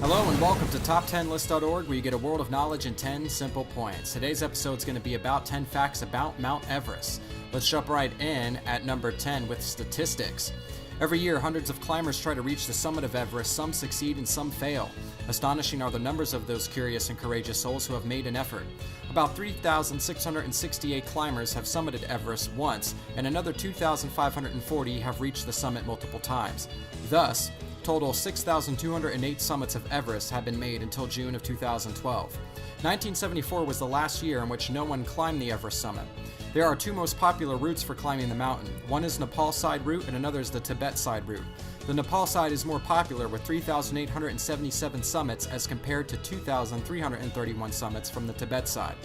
Hello and welcome to Top10List.org, where you get a world of knowledge in 10 simple points. Today's episode is going to be about 10 facts about Mount Everest. Let's jump right in at number 10 with statistics. Every year, hundreds of climbers try to reach the summit of Everest. Some succeed and some fail. Astonishing are the numbers of those curious and courageous souls who have made an effort. About 3,668 climbers have summited Everest once, and another 2,540 have reached the summit multiple times. Thus, total 6,208 summits of Everest have been made until June of 2012. 1974 was the last year in which no one climbed the Everest summit. There are two most popular routes for climbing the mountain. One is Nepal side route and another is the Tibet side route. The Nepal side is more popular with 3,877 summits as compared to 2,331 summits from the Tibet side.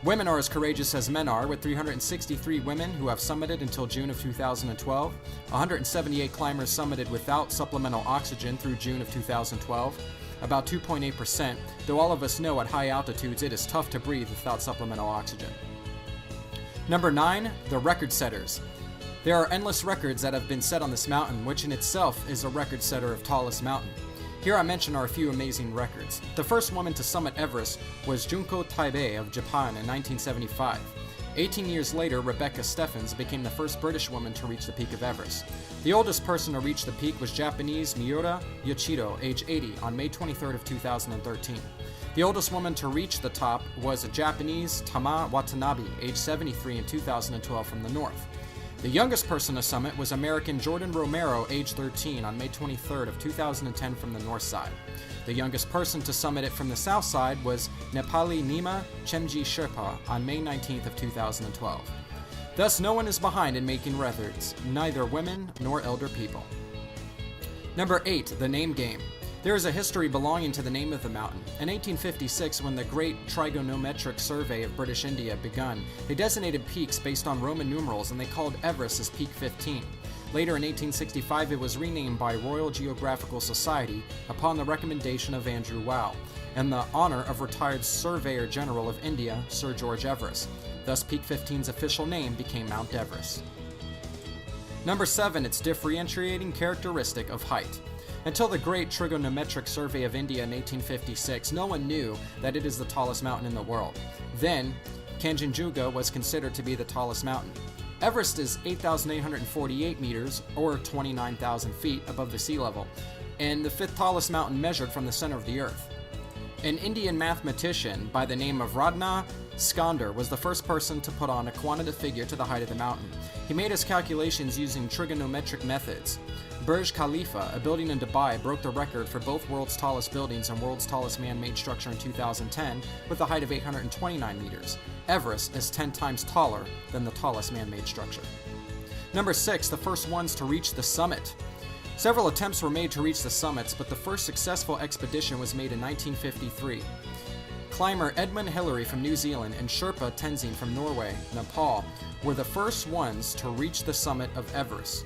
Women are as courageous as men are, with 363 women who have summited until June of 2012. 178 climbers summited without supplemental oxygen through June of 2012. About 2.8%, though all of us know at high altitudes it is tough to breathe without supplemental oxygen. Number 9, the record setters. There are endless records that have been set on this mountain, which in itself is a record setter of tallest mountain. Here I mention are a few amazing records. The first woman to summit Everest was Junko Taibei of Japan in 1975. 18 years later, Rebecca Steffens became the first British woman to reach the peak of Everest. The oldest person to reach the peak was Japanese Miura Yoshito, age 80, on May 23rd of 2013. The oldest woman to reach the top was a Japanese Tama Watanabe, age 73, in 2012 from the north. The youngest person to summit was American Jordan Romero, age 13, on May 23rd of 2010 from the north side. The youngest person to summit it from the south side was Nepali Nima Chemji Sherpa on May 19th of 2012. Thus, no one is behind in making records, neither women nor elder people. Number 8, the name game. There is a history belonging to the name of the mountain. In 1856, when the Great Trigonometric Survey of British India begun, they designated peaks based on Roman numerals, and they called Everest as Peak 15. Later in 1865, it was renamed by Royal Geographical Society upon the recommendation of Andrew Weil, in the honor of retired Surveyor General of India, Sir George Everest. Thus, Peak 15's official name became Mount Everest. Number 7, its differentiating characteristic of height. Until the Great Trigonometric Survey of India in 1856, no one knew that it is the tallest mountain in the world. Then, Kanchenjunga was considered to be the tallest mountain. Everest is 8,848 meters, or 29,000 feet, above the sea level, and the fifth tallest mountain measured from the center of the earth. An Indian mathematician by the name of Radha Skandar was the first person to put on a quantitative figure to the height of the mountain. He made his calculations using trigonometric methods. Burj Khalifa, a building in Dubai, broke the record for both world's tallest buildings and world's tallest man-made structure in 2010 with a height of 829 meters. Everest is 10 times taller than the tallest man-made structure. Number 6, the first ones to reach the summit. Several attempts were made to reach the summits, but the first successful expedition was made in 1953. Climber Edmund Hillary from New Zealand and Sherpa Tenzing from Norway, Nepal, were the first ones to reach the summit of Everest.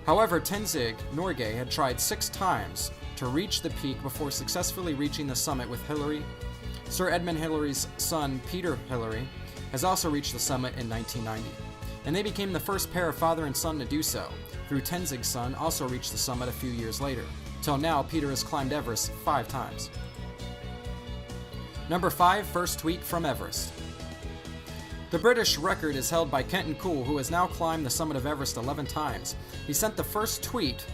However, Tenzing Norgay had tried 6 times to reach the peak before successfully reaching the summit with Hillary. Sir Edmund Hillary's son, Peter Hillary, has also reached the summit in 1990, and they became the first pair of father and son to do so. Through Tenzing's son also reached the summit a few years later. Till now, Peter has climbed Everest 5 times. Number 5, first tweet from Everest. The British record is held by Kenton Cool, who has now climbed the summit of Everest 11 times. He sent the first tweet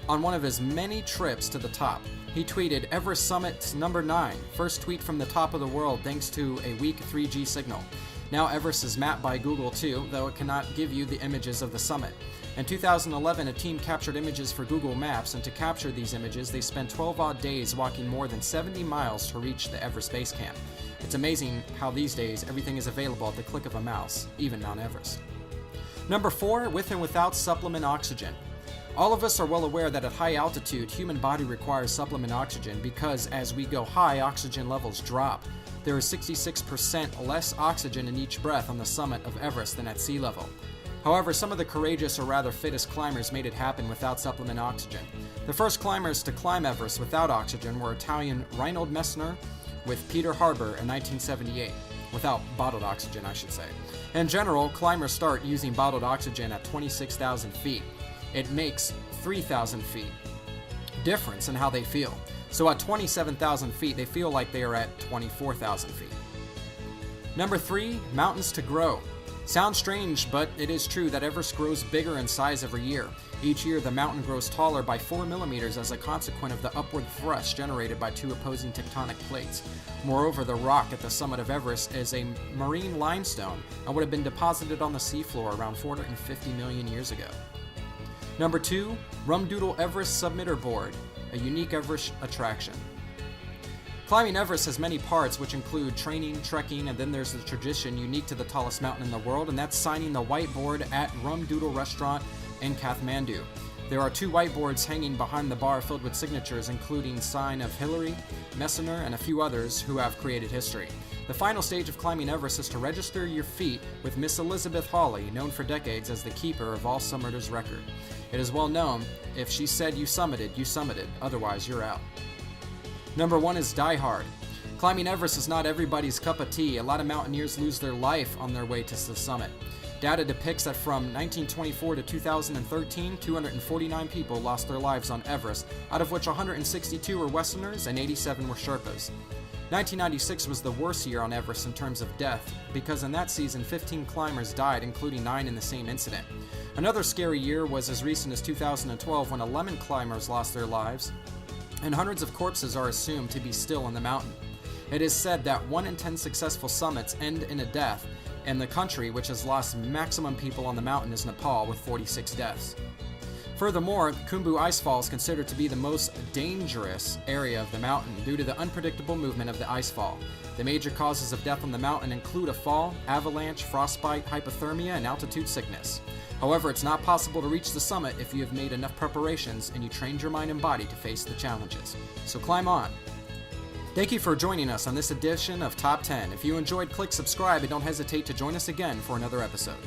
on one of his many trips to the top. He tweeted, "Everest summit number 9, first tweet from the top of the world thanks to a weak 3G signal." Now Everest is mapped by Google too, though it cannot give you the images of the summit. In 2011, a team captured images for Google Maps, and to capture these images, they spent 12 odd days walking more than 70 miles to reach the Everest base camp. It's amazing how these days everything is available at the click of a mouse, even Mount Everest. Number 4, with and without supplement oxygen. All of us are well aware that at high altitude, human body requires supplement oxygen because as we go high, oxygen levels drop. There is 66% less oxygen in each breath on the summit of Everest than at sea level. However, some of the courageous or rather fittest climbers made it happen without supplement oxygen. The first climbers to climb Everest without oxygen were Italian Reinhold Messner with Peter Harbour in 1978. Without bottled oxygen, I should say. In general, climbers start using bottled oxygen at 26,000 feet. It makes 3,000 feet difference in how they feel. So at 27,000 feet, they feel like they are at 24,000 feet. Number 3, mountains to grow. Sounds strange, but it is true that Everest grows bigger in size every year. Each year, the mountain grows taller by 4 millimeters as a consequence of the upward thrust generated by 2 opposing tectonic plates. Moreover, the rock at the summit of Everest is a marine limestone and would have been deposited on the seafloor around 450 million years ago. Number 2, Rumdoodle Everest Submitter Board, a unique Everest attraction. Climbing Everest has many parts, which include training, trekking, and then there's the tradition unique to the tallest mountain in the world, and that's signing the whiteboard at Rumdoodle Restaurant in Kathmandu. There are 2 whiteboards hanging behind the bar filled with signatures, including sign of Hillary, Messner, and a few others who have created history. The final stage of climbing Everest is to register your feat with Miss Elizabeth Hawley, known for decades as the keeper of all summiters' record. It is well known, if she said you summited, otherwise you're out. Number 1 is Die Hard. Climbing Everest is not everybody's cup of tea. A lot of mountaineers lose their life on their way to the summit. Data depicts that from 1924 to 2013, 249 people lost their lives on Everest, out of which 162 were Westerners and 87 were Sherpas. 1996 was the worst year on Everest in terms of death, because in that season 15 climbers died, including 9 in the same incident. Another scary year was as recent as 2012 when 11 climbers lost their lives, and hundreds of corpses are assumed to be still in the mountain. It is said that 1 in 10 successful summits end in a death, and the country which has lost maximum people on the mountain is Nepal with 46 deaths. Furthermore, Khumbu Icefall is considered to be the most dangerous area of the mountain due to the unpredictable movement of the icefall. The major causes of death on the mountain include a fall, avalanche, frostbite, hypothermia, and altitude sickness. However, it's not possible to reach the summit if you have made enough preparations and you trained your mind and body to face the challenges. So climb on. Thank you for joining us on this edition of Top 10. If you enjoyed, click subscribe and don't hesitate to join us again for another episode.